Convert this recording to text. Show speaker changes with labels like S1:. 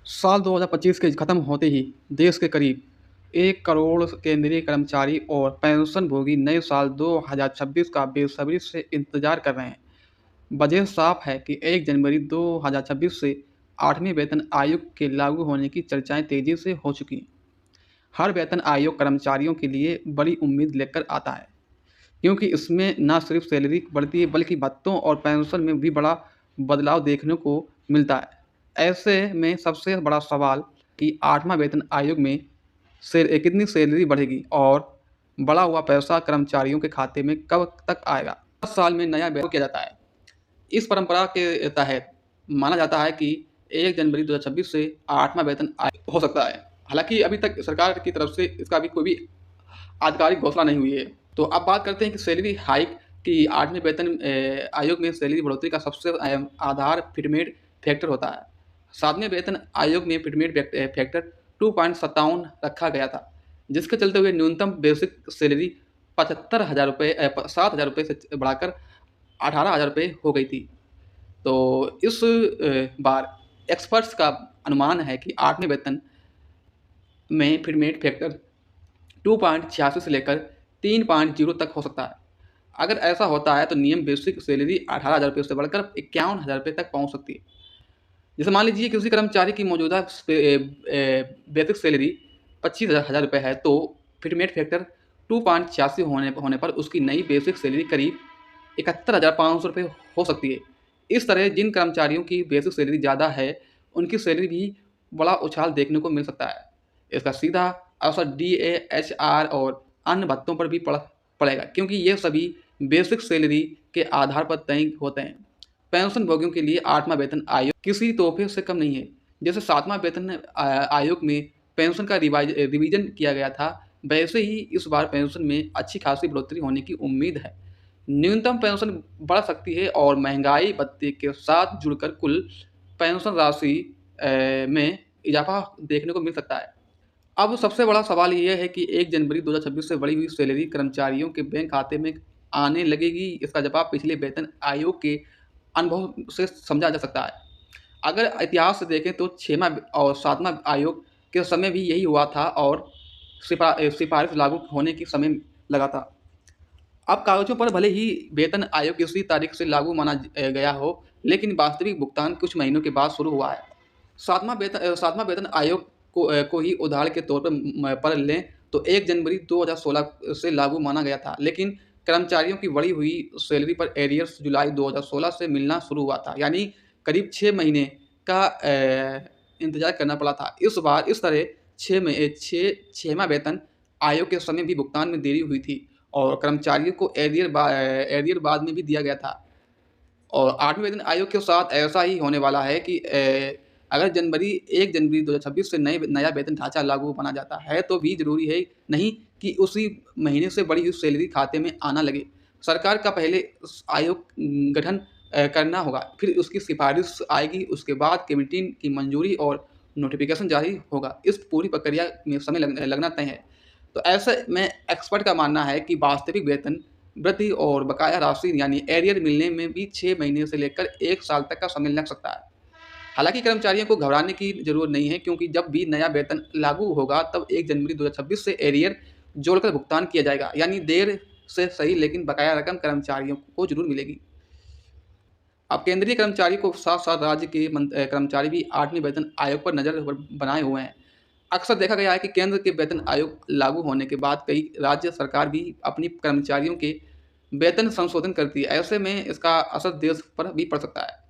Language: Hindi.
S1: साल 2025 के खत्म होते ही देश के करीब 1 करोड़ केंद्रीय कर्मचारी और पेंशनभोगी नए साल 2026 का बेसब्री से इंतजार कर रहे हैं। वजह साफ है कि 1 जनवरी 2026 से 8वें वेतन आयोग के लागू होने की चर्चाएं तेजी से हो चुकी हैं। हर वेतन आयोग कर्मचारियों के लिए बड़ी उम्मीद लेकर आता है, क्योंकि इसमें न सिर्फ सैलरी बढ़ती है बल्कि भत्तों और पेंशन में भी बड़ा बदलाव देखने को मिलता है। ऐसे में सबसे बड़ा सवाल कि 8वां वेतन आयोग में कितनी सैलरी बढ़ेगी और बढ़ा हुआ पैसा कर्मचारियों के खाते में कब तक आएगा। 10 साल में नया वेतन किया जाता है। इस परंपरा के तहत माना जाता है कि 1 जनवरी 2026 से 8वां वेतन आयोग हो सकता है। हालांकि अभी तक सरकार की तरफ से इसका भी कोई भी आधिकारिक घोषणा नहीं हुई है। तो अब बात करते हैं कि सैलरी हाइक की 8वें वेतन आयोग में सैलरी बढ़ोतरी का सबसे अहम आधार फिटमेंट फैक्टर होता है। 7वें वेतन आयोग में फिटमेंट फैक्टर 2.57 रखा गया था, जिसके चलते हुए न्यूनतम बेसिक सैलरी 7,000 रुपये से बढ़ाकर 18,000 रुपये हो गई थी। तो इस बार एक्सपर्ट्स का अनुमान है कि 8वें वेतन में फिटमेंट फैक्टर 2.86 से लेकर 3.0 तक हो सकता है। अगर ऐसा होता है तो नियम बेसिक सैलरी 18,000 रुपये से बढ़कर 51,000 रुपये तक पहुंच सकती है। जैसे मान लीजिए कि किसी कर्मचारी की मौजूदा बेसिक सैलरी 25,000 रुपये है, तो फिटमेंट फैक्टर 2.86 होने पर उसकी नई बेसिक सैलरी करीब 71,500 रुपये हो सकती है। इस तरह जिन कर्मचारियों की बेसिक सैलरी ज़्यादा है, उनकी सैलरी भी बड़ा उछाल देखने को मिल सकता है। इसका सीधा असर DA, HR और अन्य भत्तों पर भी पड़ेगा, क्योंकि ये सभी बेसिक सैलरी के आधार पर तय होते हैं। पेंशन भोगियों के लिए 8वां वेतन आयोग किसी तोहफे से कम नहीं है। जैसे 7वां वेतन आयोग में पेंशन का रिवीजन किया गया था, वैसे ही इस बार पेंशन में अच्छी खासी बढ़ोतरी होने की उम्मीद है। न्यूनतम पेंशन बढ़ सकती है और महंगाई भत्ते के साथ जुड़कर कुल पेंशन राशि में इजाफा देखने को मिल सकता है। अब सबसे बड़ा सवाल ये है कि 1 जनवरी 2026 से बढ़ी हुई सैलरी कर्मचारियों के बैंक खाते में आने लगेगी। इसका जवाब पिछले वेतन आयोग के अनुभव से समझा जा सकता है। अगर इतिहास से देखें तो 6वां और 7वां आयोग के समय भी यही हुआ था और सिफारिश लागू होने के समय लगा था। अब कागज़ों पर भले ही वेतन आयोग किसी तारीख से लागू माना गया हो, लेकिन वास्तविक भुगतान कुछ महीनों के बाद शुरू हुआ है। 7वां वेतन आयोग को ही उदाहरण के तौर पर लें तो 1 जनवरी 2016 से लागू माना गया था, लेकिन कर्मचारियों की बढ़ी हुई सैलरी पर एरियर्स जुलाई 2016 से मिलना शुरू हुआ था, यानी करीब 6 महीने का इंतज़ार करना पड़ा था। इस बार इस तरह 6वां वेतन आयोग के समय भी भुगतान में देरी हुई थी और कर्मचारियों को एरियर बाद में भी दिया गया था। और 8वें वेतन आयोग के साथ ऐसा ही होने वाला है कि अगर 1 जनवरी 2026 से नया वेतन ढांचा लागू माना जाता है, तो भी ज़रूरी है नहीं कि उसी महीने से बढ़ी हुई सैलरी खाते में आना लगे। सरकार का पहले आयोग गठन करना होगा, फिर उसकी सिफारिश आएगी, उसके बाद कमेटी की मंजूरी और नोटिफिकेशन जारी होगा। इस पूरी प्रक्रिया में समय लगना तय है। तो ऐसे में एक्सपर्ट का मानना है कि वास्तविक वेतन वृद्धि और बकाया राशि यानी एरियर मिलने में भी 6 महीने से लेकर 1 साल तक का समय लग सकता है। हालांकि कर्मचारियों को घबराने की जरूरत नहीं है, क्योंकि जब भी नया वेतन लागू होगा तब 1 जनवरी 2026 से एरियर जोड़कर भुगतान किया जाएगा, यानी देर से सही लेकिन बकाया रकम कर्मचारियों को जरूर मिलेगी। अब केंद्रीय कर्मचारी को साथ साथ राज्य के कर्मचारी भी 8वें वेतन आयोग पर नज़र बनाए हुए हैं। अक्सर देखा गया है कि केंद्र के वेतन आयोग लागू होने के बाद कई राज्य सरकार भी अपनी कर्मचारियों के वेतन संशोधन करती है। ऐसे में इसका असर देश पर भी पड़ सकता है।